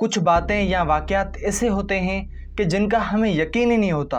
कुछ बातें या वाक़यात ऐसे होते हैं कि जिनका हमें यकीन ही नहीं होता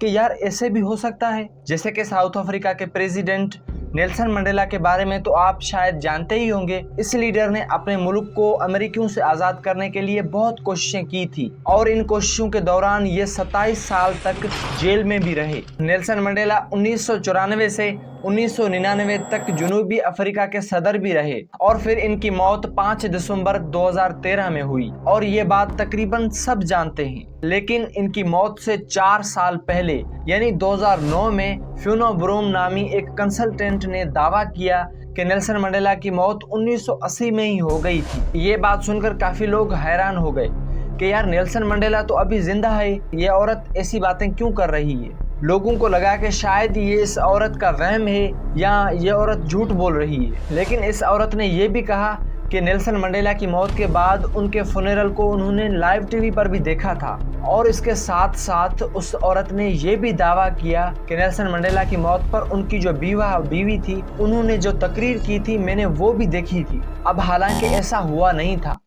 कि यार ऐसे भी हो सकता है। जैसे कि साउथ अफ्रीका के प्रेसिडेंट नेल्सन मंडेला के बारे में तो आप शायद जानते ही होंगे। इस लीडर ने अपने मुल्क को अमेरिकियों से आज़ाद करने के लिए बहुत कोशिशें की थी और इन कोशिशों के दौरान ये 27 साल तक जेल में भी रहे। नेल्सन मंडेला 1994 से 1999 तक जनूबी अफ्रीका के सदर भी रहे और फिर इनकी मौत 5 दिसंबर 2013 में हुई और ये बात तकरीबन सब जानते हैं। लेकिन इनकी मौत से 4 साल पहले यानी 2009 में फ्यूनो ब्रूम नामी एक कंसल्टेंट ने दावा किया कि नेल्सन मंडेला की मौत 1980 में ही हो गई थी। ये बात सुनकर काफी लोग हैरान हो गए कि यार नेल्सन मंडेला तो अभी जिंदा है, ये औरत ऐसी बातें क्यों कर रही है। लोगों को लगा कि शायद ये इस औरत का वहम है या ये औरत झूठ बोल रही है। लेकिन इस औरत ने यह भी कहा कि नेल्सन मंडेला की मौत के बाद उनके फुनेरल को उन्होंने लाइव टीवी पर भी देखा था और इसके साथ साथ उस औरत ने यह भी दावा किया कि नेल्सन मंडेला की मौत पर उनकी जो बीवी थी उन्होंने जो तकरीर की थी मैंने वो भी देखी थी। अब हालांकि ऐसा हुआ नहीं था,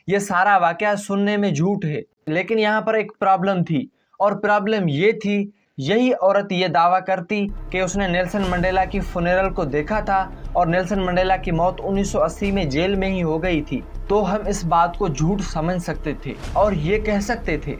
ये सारा वाकया सुनने में झूठ है। लेकिन यहाँ पर एक प्रॉब्लम थी और प्रॉब्लम ये थी, यही औरत ये दावा करती कि उसने नेल्सन मंडेला की फुनेरल को देखा था और नेल्सन मंडेला की मौत 1980 में जेल में ही हो गई थी, तो हम इस बात को झूठ समझ सकते थे और ये कह सकते थे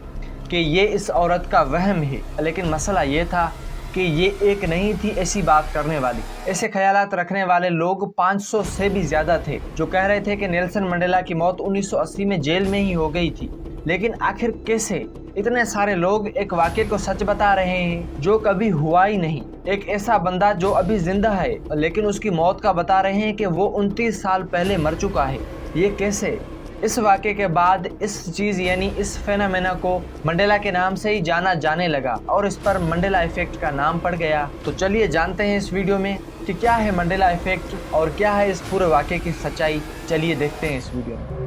कि ये इस औरत का वहम है। लेकिन मसला ये था कि ये एक नहीं थी ऐसी बात करने वाली। ऐसे ख्यालात रखने वाले लोग 500 से भी ज़्यादा थे जो कह रहे थे कि नेल्सन मंडेला की मौत 1980 में जेल में ही हो गई थी। लेकिन आखिर कैसे इतने सारे लोग एक वाक़ये को सच बता रहे हैं जो कभी हुआ ही नहीं। एक ऐसा बंदा जो अभी जिंदा है लेकिन उसकी मौत का बता रहे हैं कि वो 29 साल पहले मर चुका है। ये कैसे? इस वाक़ये के बाद इस चीज़ यानी इस फेनोमेना को मंडेला के नाम से ही जाना जाने लगा और इस पर मंडेला इफ़ेक्ट का नाम पड़ गया। तो चलिए जानते हैं इस वीडियो में कि क्या है मंडेला इफ़ेक्ट और क्या है इस पूरे वाक़ये की सच्चाई। चलिए देखते हैं इस वीडियो में।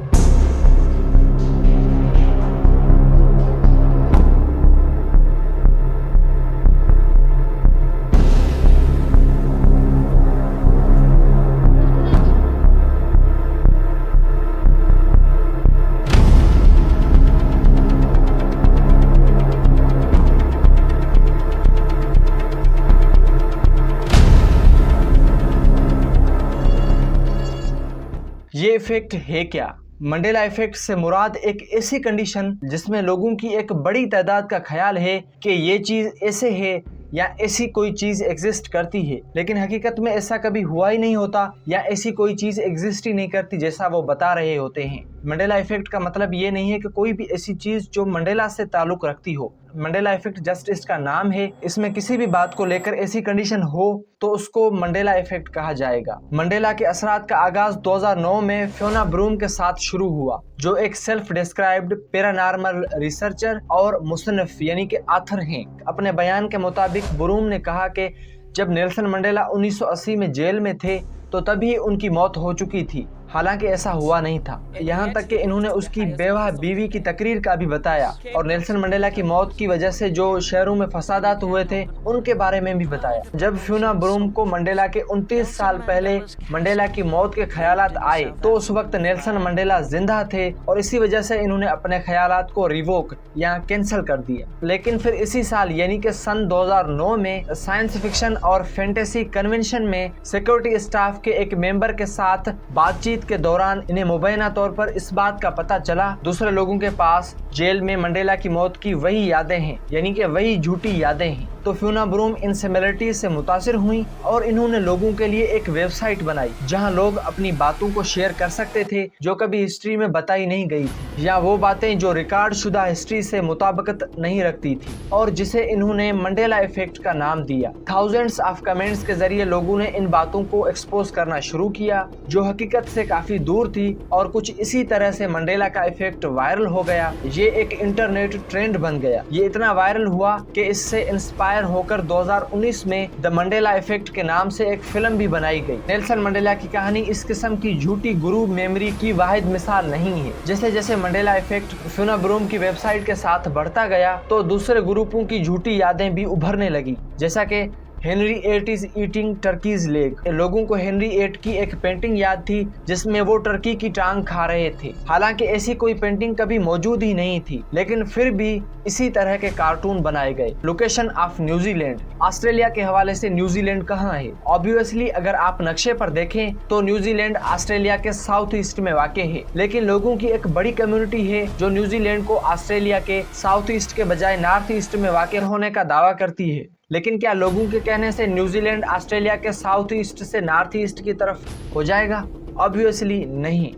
ये इफेक्ट है क्या? मंडेला इफेक्ट से मुराद एक ऐसी कंडीशन जिसमें लोगों की एक बड़ी तादाद का ख्याल है कि ये चीज़ ऐसे है या ऐसी कोई चीज़ एग्जिस्ट करती है, लेकिन हकीकत में ऐसा कभी हुआ ही नहीं होता या ऐसी कोई चीज़ एग्जिस्ट ही नहीं करती जैसा वो बता रहे होते हैं। मंडेला इफेक्ट का मतलब ये नहीं है कि कोई भी ऐसी चीज़ जो मंडेला से ताल्लुक़ रखती हो। मंडेला इफेक्ट जस्ट इसका नाम है। इसमें किसी भी बात को लेकर ऐसी कंडीशन हो तो उसको मंडेला इफेक्ट कहा जाएगा। मंडेला के असरात का आगाज 2009 में फ्योना ब्रूम के साथ शुरू हुआ जो एक सेल्फ डिस्क्राइब्ड पैरानॉर्मल रिसर्चर और मुसन्निफ यानी कि ऑथर हैं। अपने बयान के मुताबिक ब्रूम ने कहा कि जब नेल्सन मंडेला 1980 में जेल में थे तो तभी उनकी मौत हो चुकी थी। हालांकि ऐसा हुआ नहीं था। यहाँ तक कि इन्होंने उसकी बेवा बीवी की तकरीर का भी बताया और नेल्सन मंडेला की मौत की वजह से जो शहरों में फसादात हुए थे उनके बारे में भी बताया। जब फ्यूना ब्रूम को मंडेला के 29 साल पहले मंडेला की मौत के ख्यालात आए तो उस वक्त नेल्सन मंडेला जिंदा थे और इसी वजह से इन्होंने अपने ख्यालात को रिवोक या कैंसिल कर दिया। लेकिन फिर इसी साल यानी कि सन 2009 में साइंस फिक्शन और फैंटेसी कन्वेंशन में सिक्योरिटी स्टाफ के एक मेंबर के साथ बातचीत के दौरान इन्हें मुबैना तौर पर इस बात का पता चला दूसरे लोगों के पास जेल में मंडेला की मौत की वही यादें हैं यानी कि वही झूठी यादें हैं। तो फ्यूना ब्रूम इन सिमिलरिटीज से मुतासिर हुई और इन्होंने लोगों के लिए एक वेबसाइट बनाई जहां लोग अपनी बातों को शेयर कर सकते थे जो कभी हिस्ट्री में बताई नहीं गई थी या वो बातें जो रिकॉर्ड शुदा हिस्ट्री से मुताबिकत नहीं रखती थी और जिसे इन्होंने मंडेला इफेक्ट का नाम दिया। थाउजेंड्स ऑफ कमेंट्स के जरिए लोगों ने इन बातों को एक्सपोज करना शुरू किया जो हकीकत से काफी दूर थी और कुछ इसी तरह से मंडेला का इफेक्ट वायरल हो गया। ये एक इंटरनेट ट्रेंड बन गया। ये इतना वायरल हुआ कि इससे इंस्पायर होकर 2019 में द मंडेला इफेक्ट के नाम से एक फिल्म भी बनाई गई। नेल्सन मंडेला की कहानी इस किस्म की झूठी गुरु मेमोरी की वाहिद मिसाल नहीं है। जैसे जैसे मंडेला इफेक्ट फ्यूना ब्रूम की वेबसाइट के साथ बढ़ता गया तो दूसरे ग्रुपों की झूठी यादें भी उभरने लगी। जैसा कि Henry ate is eating turkey's leg. लोगों को हेनरी एट की एक पेंटिंग याद थी जिसमें वो टर्की की टांग खा रहे थे। हालांकि ऐसी कोई पेंटिंग कभी मौजूद ही नहीं थी, लेकिन फिर भी इसी तरह के कार्टून बनाए गए। Location of New Zealand. ऑस्ट्रेलिया के हवाले से न्यूजीलैंड कहाँ है? ऑब्वियसली अगर आप नक्शे पर देखें तो न्यूजीलैंड ऑस्ट्रेलिया के साउथ ईस्ट में वाक़ है, लेकिन लोगों की एक बड़ी कम्युनिटी है जो न्यूजीलैंड को ऑस्ट्रेलिया के साउथ ईस्ट के बजाय नॉर्थ ईस्ट में वाक़ होने का दावा करती है। लेकिन क्या लोगों के कहने से न्यूजीलैंड ऑस्ट्रेलिया के साउथ ईस्ट से नॉर्थ ईस्ट की तरफ हो जाएगा? ऑब्वियसली नहीं।